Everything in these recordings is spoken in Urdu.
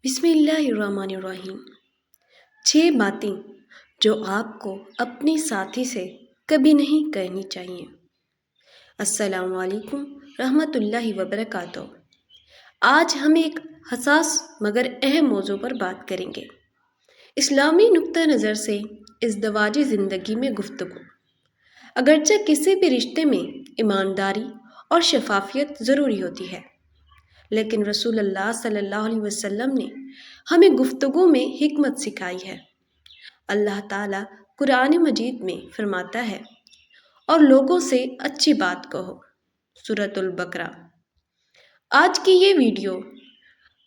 بسم اللہ الرحمن الرحیم۔ 6 باتیں جو آپ کو اپنے ساتھی سے کبھی نہیں کہنی چاہیے۔ السلام علیکم رحمۃ اللہ وبرکاتہ۔ آج ہم ایک حساس مگر اہم موضوع پر بات کریں گے، اسلامی نقطہ نظر سے ازدواجی زندگی میں گفتگو۔ اگرچہ کسی بھی رشتے میں ایمانداری اور شفافیت ضروری ہوتی ہے، لیکن رسول اللہ صلی اللہ علیہ وسلم نے ہمیں گفتگو میں حکمت سکھائی ہے۔ اللہ تعالیٰ قرآن مجید میں فرماتا ہے، اور لوگوں سے اچھی بات کہو، سورۃ البقرہ۔ آج کی یہ ویڈیو،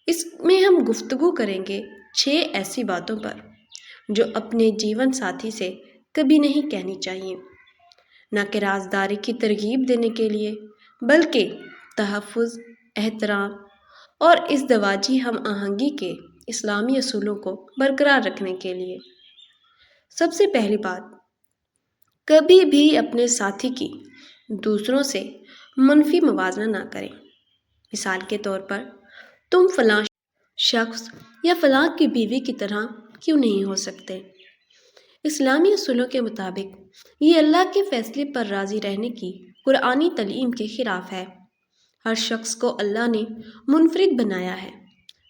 اس میں ہم گفتگو کریں گے 6 ایسی باتوں پر جو اپنے جیون ساتھی سے کبھی نہیں کہنی چاہیے، نہ کہ رازداری کی ترغیب دینے کے لیے، بلکہ تحفظ، احترام اور ازدواجی ہم آہنگی کے اسلامی اصولوں کو برقرار رکھنے کے لیے۔ سب سے پہلی بات، کبھی بھی اپنے ساتھی کی دوسروں سے منفی موازنہ نہ کریں۔ مثال کے طور پر، تم فلاں شخص یا فلاں کی بیوی کی طرح کیوں نہیں ہو سکتے؟ اسلامی اصولوں کے مطابق یہ اللہ کے فیصلے پر راضی رہنے کی قرآنی تعلیم کے خلاف ہے۔ ہر شخص کو اللہ نے منفرد بنایا ہے۔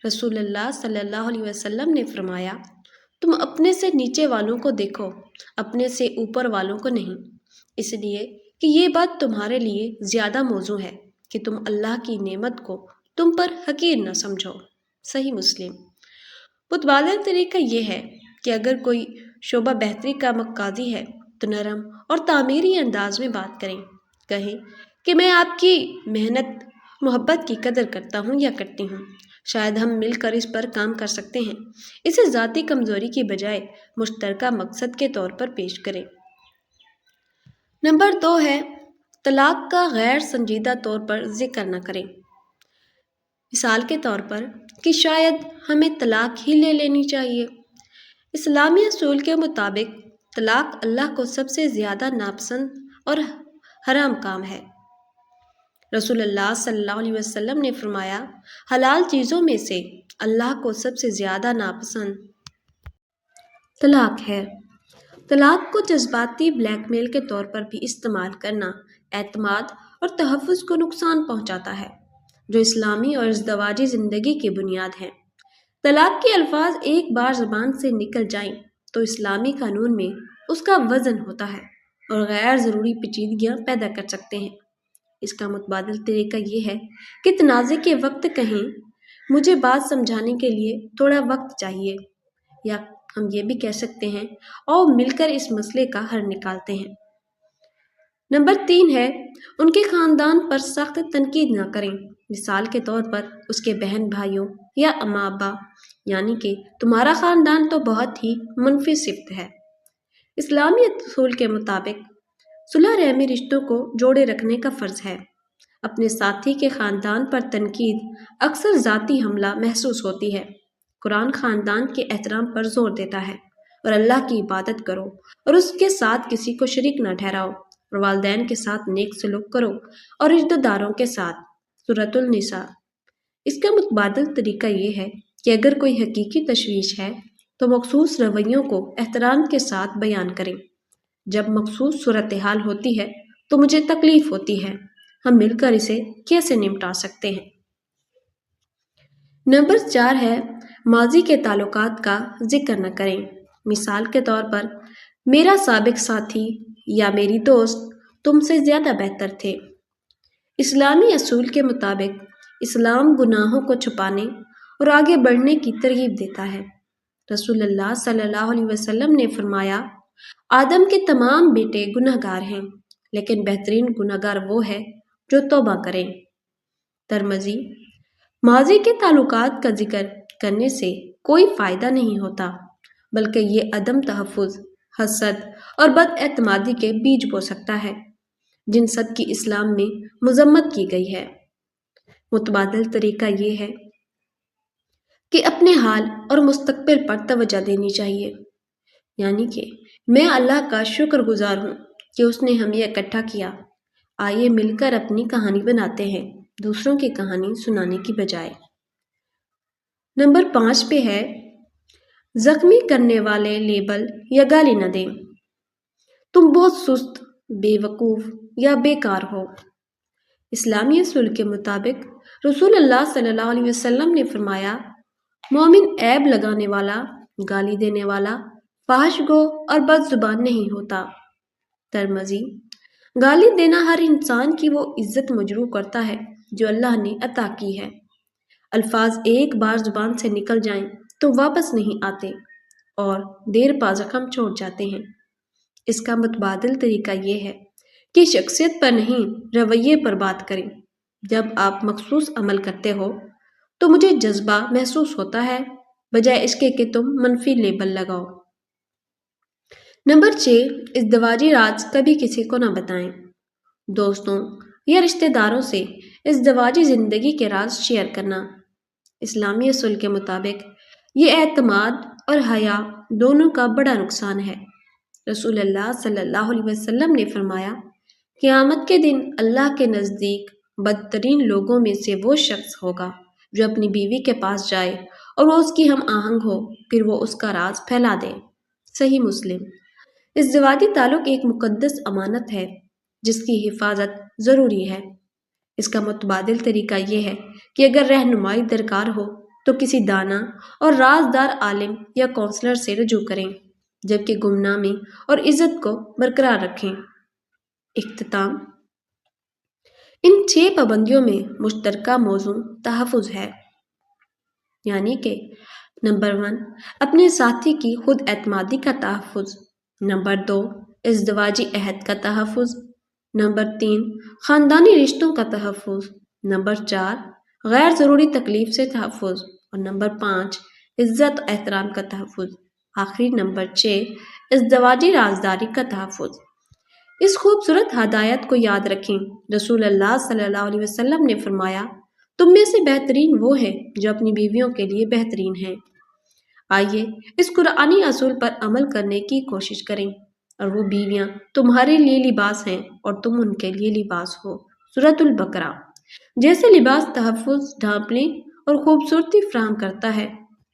رسول اللہ صلی اللہ علیہ وسلم نے فرمایا، تم اپنے سے نیچے والوں کو دیکھو، اپنے سے اوپر والوں کو نہیں، اس لیے کہ یہ بات تمہارے لیے زیادہ موزوں ہے کہ تم اللہ کی نعمت کو تم پر حقیر نہ سمجھو۔ صحیح مسلم۔ متبادل طریقہ یہ ہے کہ اگر کوئی شعبہ بہتری کا مقاضی ہے تو نرم اور تعمیری انداز میں بات کریں۔ کہیں کہ میں آپ کی محنت محبت کی قدر کرتا ہوں یا کرتی ہوں، شاید ہم مل کر اس پر کام کر سکتے ہیں۔ اسے ذاتی کمزوری کی بجائے مشترکہ مقصد کے طور پر پیش کریں۔ نمبر 2 ہے، طلاق کا غیر سنجیدہ طور پر ذکر نہ کریں۔ مثال کے طور پر کہ شاید ہمیں طلاق ہی لے لینی چاہیے۔ اسلامی اصول کے مطابق طلاق اللہ کو سب سے زیادہ ناپسند اور حرام کام ہے۔ رسول اللہ صلی اللہ علیہ وسلم نے فرمایا، حلال چیزوں میں سے اللہ کو سب سے زیادہ ناپسند طلاق ہے۔ طلاق کو جذباتی بلیک میل کے طور پر بھی استعمال کرنا اعتماد اور تحفظ کو نقصان پہنچاتا ہے، جو اسلامی اور ازدواجی زندگی کی بنیاد ہے۔ طلاق کے الفاظ ایک بار زبان سے نکل جائیں تو اسلامی قانون میں اس کا وزن ہوتا ہے اور غیر ضروری پیچیدگیاں پیدا کر سکتے ہیں۔ اس کا متبادل طریقہ یہ ہے کہ تنازع کے وقت کہیں، مجھے بات سمجھانے کے لیے تھوڑا وقت چاہیے، یا ہم یہ بھی کہہ سکتے ہیں، اور مل کر اس مسئلے کا حل نکالتے ہیں۔ نمبر 3 ہے، ان کے خاندان پر سخت تنقید نہ کریں۔ مثال کے طور پر اس کے بہن بھائیوں یا اماں ابا، یعنی کہ تمہارا خاندان تو بہت ہی منفی صفت ہے۔ اسلامی اصول کے مطابق صلح رحمی رشتوں کو جوڑے رکھنے کا فرض ہے۔ اپنے ساتھی کے خاندان پر تنقید اکثر ذاتی حملہ محسوس ہوتی ہے۔ قرآن خاندان کے احترام پر زور دیتا ہے، اور اللہ کی عبادت کرو اور اس کے ساتھ کسی کو شریک نہ ٹھہراؤ، اور والدین کے ساتھ نیک سلوک کرو اور رشتہ داروں کے ساتھ، سورۃ النساء۔ اس کا متبادل طریقہ یہ ہے کہ اگر کوئی حقیقی تشویش ہے تو مخصوص رویوں کو احترام کے ساتھ بیان کریں۔ جب مخصوص صورتحال ہوتی ہے تو مجھے تکلیف ہوتی ہے، ہم مل کر اسے کیسے نمٹا سکتے ہیں؟ نمبر 4 ہے، ماضی کے تعلقات کا ذکر نہ کریں۔ مثال کے طور پر، میرا سابق ساتھی یا میری دوست تم سے زیادہ بہتر تھے۔ اسلامی اصول کے مطابق اسلام گناہوں کو چھپانے اور آگے بڑھنے کی ترغیب دیتا ہے۔ رسول اللہ صلی اللہ علیہ وسلم نے فرمایا، آدم کے تمام بیٹے گناہ گار ہیں، لیکن بہترین گناہ گار وہ ہے جو توبہ کریں۔ ترمذی۔ ماضی کے تعلقات کا ذکر کرنے سے کوئی فائدہ نہیں ہوتا، بلکہ یہ عدم تحفظ، حسد اور بد اعتمادی کے بیج بو سکتا ہے، جن سب کی اسلام میں مذمت کی گئی ہے۔ متبادل طریقہ یہ ہے کہ اپنے حال اور مستقبل پر توجہ دینی چاہیے، یعنی کہ میں اللہ کا شکر گزار ہوں کہ اس نے ہمیں اکٹھا کیا۔ آئیے مل کر اپنی کہانی بناتے ہیں، دوسروں کی کہانی سنانے کی بجائے۔ نمبر 5 پہ ہے زخمی کرنے والے لیبل یا گالی نہ دیں۔ تم بہت سست، بے وقوف یا بیکار ہو۔ اسلامی اصول کے مطابق رسول اللہ صلی اللہ علیہ وسلم نے فرمایا، مومن عیب لگانے والا، گالی دینے والا، فحش گو اور بد زبان نہیں ہوتا۔ ترمذی۔ گالی دینا ہر انسان کی وہ عزت مجروح کرتا ہے جو اللہ نے عطا کی ہے۔ الفاظ ایک بار زبان سے نکل جائیں تو واپس نہیں آتے اور دیر پا زخم چھوڑ جاتے ہیں۔ اس کا متبادل طریقہ یہ ہے کہ شخصیت پر نہیں، رویے پر بات کریں۔ جب آپ مخصوص عمل کرتے ہو تو مجھے جذبہ محسوس ہوتا ہے، بجائے اس کے کہ تم منفی لیبل لگاؤ۔ نمبر 6، ازدواجی راز کبھی کسی کو نہ بتائیں۔ دوستوں یا رشتہ داروں سے ازدواجی زندگی کے راز شیئر کرنا اسلامی اصول کے مطابق یہ اعتماد اور حیا دونوں کا بڑا نقصان ہے۔ رسول اللہ صلی اللہ علیہ وسلم نے فرمایا، قیامت کے دن اللہ کے نزدیک بدترین لوگوں میں سے وہ شخص ہوگا جو اپنی بیوی کے پاس جائے اور وہ اس کی ہم آہنگ ہو، پھر وہ اس کا راز پھیلا دے۔ صحیح مسلم۔ ازدواجی تعلق ایک مقدس امانت ہے جس کی حفاظت ضروری ہے۔ اس کا متبادل طریقہ یہ ہے کہ اگر رہنمائی درکار ہو تو کسی دانا اور رازدار عالم یا کونسلر سے رجوع کریں، جبکہ گمنامی اور عزت کو برقرار رکھیں۔ اختتام۔ ان 6 پابندیوں میں مشترکہ موضوع تحفظ ہے، یعنی کہ نمبر 1، اپنے ساتھی کی خود اعتمادی کا تحفظ۔ نمبر 2، ازدواجی عہد کا تحفظ۔ نمبر 3، خاندانی رشتوں کا تحفظ۔ نمبر 4، غیر ضروری تکلیف سے تحفظ۔ اور نمبر 5، عزت و احترام کا تحفظ۔ آخری نمبر 6، ازدواجی رازداری کا تحفظ۔ اس خوبصورت ہدایت کو یاد رکھیں۔ رسول اللہ صلی اللہ علیہ وسلم نے فرمایا، تم میں سے بہترین وہ ہے جو اپنی بیویوں کے لیے بہترین ہیں۔ آئیے اس قرآنی اصول پر عمل کرنے کی کوشش کریں، اور وہ بیویاں تمہارے لیے لباس ہیں اور تم ان کے لیے لباس ہو۔ سورۃ البقرہ۔ جیسے لباس تحفظ، ڈھانپنے اور خوبصورتی فراہم کرتا ہے،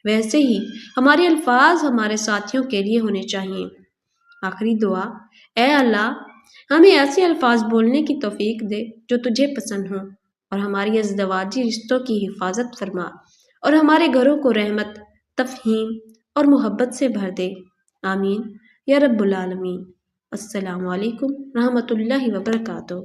ویسے ہی ہمارے الفاظ ہمارے ساتھیوں کے لیے ہونے چاہیے۔ آخری دعا، اے اللہ ہمیں ایسے الفاظ بولنے کی توفیق دے جو تجھے پسند ہوں، اور ہماری ازدواجی رشتوں کی حفاظت فرما، اور ہمارے گھروں کو رحمت، تفہیم اور محبت سے بھر دے۔ آمین یا رب العالمین۔ السلام علیکم رحمۃ اللہ وبرکاتہ۔